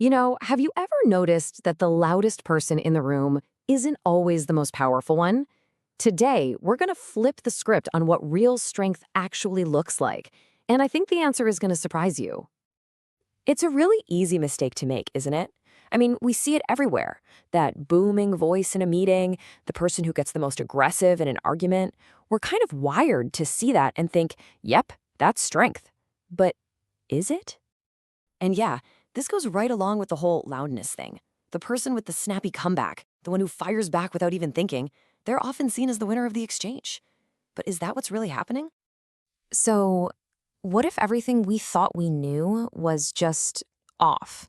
Have you ever noticed that the loudest person in the room isn't always the most powerful one? Today, we're going to flip the script on what real strength actually looks like. And I think the answer is going to surprise you. It's a really easy mistake to make, isn't it? I mean, we see it everywhere. That booming voice in a meeting, the person who gets the most aggressive in an argument. We're kind of wired to see that and think, yep, that's strength. But is it? And yeah, this goes right along with the whole loudness thing. The person with the snappy comeback, the one who fires back without even thinking, they're often seen as the winner of the exchange. But is that what's really happening? So, what if everything we thought we knew was just off?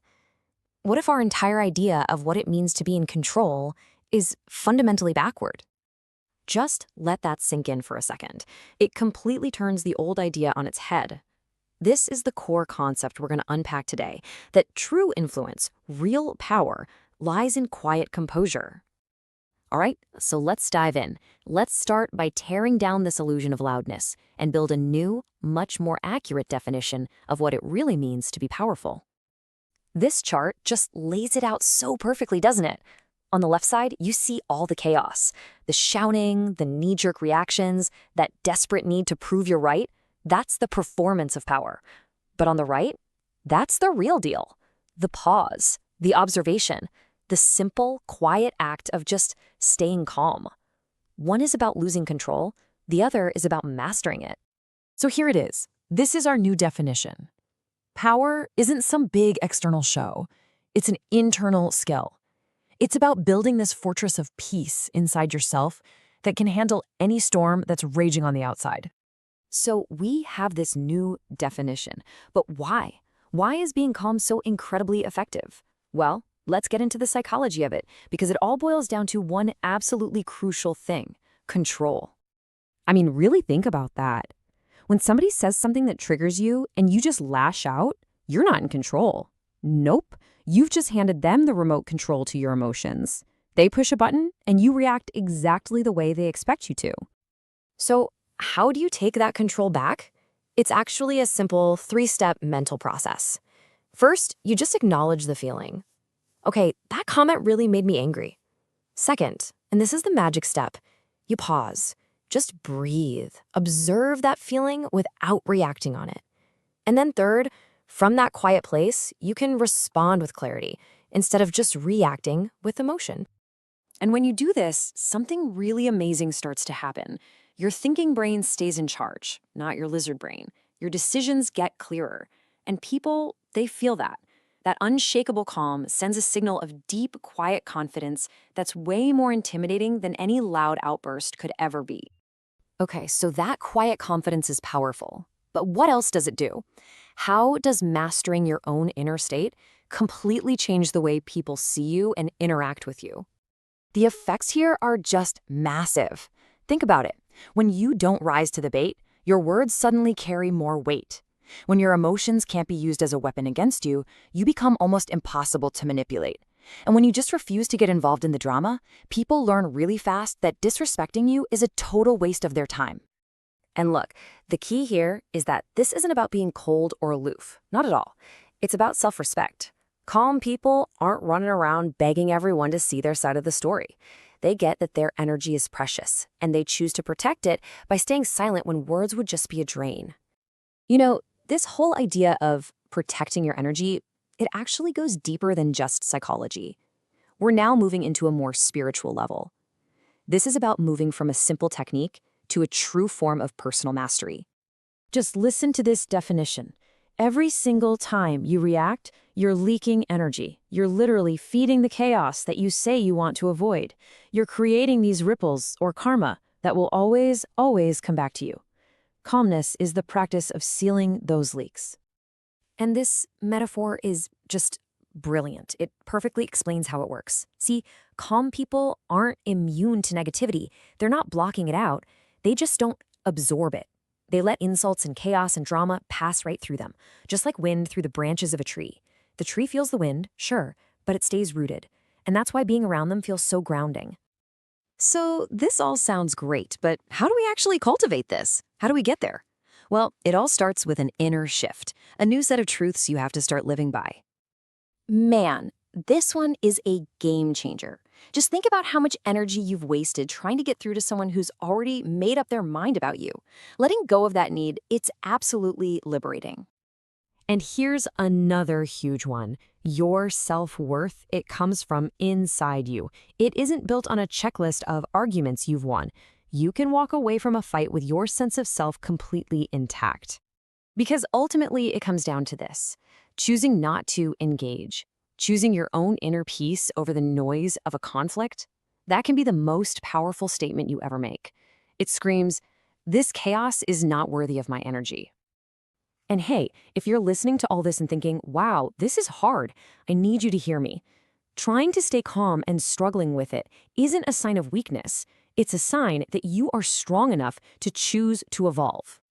What if our entire idea of what it means to be in control is fundamentally backward? Just let that sink in for a second. It completely turns the old idea on its head. This is the core concept we're going to unpack today, that true influence, real power, lies in quiet composure. All right, so let's dive in. Let's start by tearing down this illusion of loudness and build a new, much more accurate definition of what it really means to be powerful. This chart just lays it out so perfectly, doesn't it? On the left side, you see all the chaos, the shouting, the knee-jerk reactions, that desperate need to prove you're right. That's the performance of power. But on the right, that's the real deal. The pause, the observation, the simple, quiet act of just staying calm. One is about losing control, the other is about mastering it. So here it is. This is our new definition. Power isn't some big external show. It's an internal skill. It's about building this fortress of peace inside yourself that can handle any storm that's raging on the outside. So we have this new definition. But why? Why is being calm so incredibly effective? Well, let's get into the psychology of it, because it all boils down to one absolutely crucial thing: control. I mean, really think about that. When somebody says something that triggers you and you just lash out, you're not in control. Nope. You've just handed them the remote control to your emotions. They push a button and you react exactly the way they expect you to. So, how do you take that control back? It's actually a simple 3-step mental process. First, you just acknowledge the feeling. Okay, that comment really made me angry. Second, and this is the magic step, you pause. Just breathe. Observe that feeling without reacting on it. And then third, from that quiet place, you can respond with clarity instead of just reacting with emotion. And when you do this, something really amazing starts to happen. Your thinking brain stays in charge, not your lizard brain. Your decisions get clearer. And people, they feel that. That unshakable calm sends a signal of deep, quiet confidence that's way more intimidating than any loud outburst could ever be. Okay, so that quiet confidence is powerful. But what else does it do? How does mastering your own inner state completely change the way people see you and interact with you? The effects here are just massive. Think about it. When you don't rise to the bait, your words suddenly carry more weight. When your emotions can't be used as a weapon against you, you become almost impossible to manipulate. And when you just refuse to get involved in the drama, people learn really fast that disrespecting you is a total waste of their time. And look, the key here is that this isn't about being cold or aloof. Not at all. It's about self-respect. Calm people aren't running around begging everyone to see their side of the story. They get that their energy is precious, and they choose to protect it by staying silent when words would just be a drain. This whole idea of protecting your energy, it actually goes deeper than just psychology. We're now moving into a more spiritual level. This is about moving from a simple technique to a true form of personal mastery. Just listen to this definition. Every single time you react, you're leaking energy. You're literally feeding the chaos that you say you want to avoid. You're creating these ripples, or karma, that will always, always come back to you. Calmness is the practice of sealing those leaks. And this metaphor is just brilliant. It perfectly explains how it works. See, calm people aren't immune to negativity. They're not blocking it out. They just don't absorb it. They let insults and chaos and drama pass right through them, just like wind through the branches of a tree. The tree feels the wind, sure, but it stays rooted. And that's why being around them feels so grounding. So this all sounds great, but how do we actually cultivate this? How do we get there? Well, it all starts with an inner shift, a new set of truths you have to start living by. Man, this one is a game changer. Just think about how much energy you've wasted trying to get through to someone who's already made up their mind about you. Letting go of that need, it's absolutely liberating. And here's another huge one. Your self-worth, it comes from inside you. It isn't built on a checklist of arguments you've won. You can walk away from a fight with your sense of self completely intact. Because ultimately, it comes down to this: choosing not to engage, choosing your own inner peace over the noise of a conflict. That can be the most powerful statement you ever make. It screams, "This chaos is not worthy of my energy." And hey, if you're listening to all this and thinking, wow, this is hard, I need you to hear me. Trying to stay calm and struggling with it isn't a sign of weakness. It's a sign that you are strong enough to choose to evolve.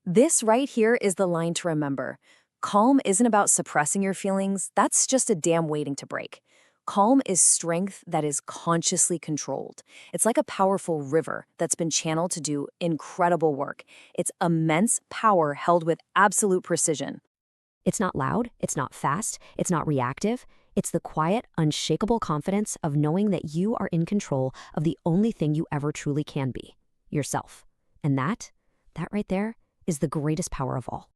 This right here is the line to remember. Calm isn't about suppressing your feelings. That's just a dam waiting to break. Calm is strength that is consciously controlled. It's like a powerful river that's been channeled to do incredible work. It's immense power held with absolute precision. It's not loud, it's not fast, it's not reactive. It's the quiet, unshakable confidence of knowing that you are in control of the only thing you ever truly can be, yourself. And that right there, is the greatest power of all.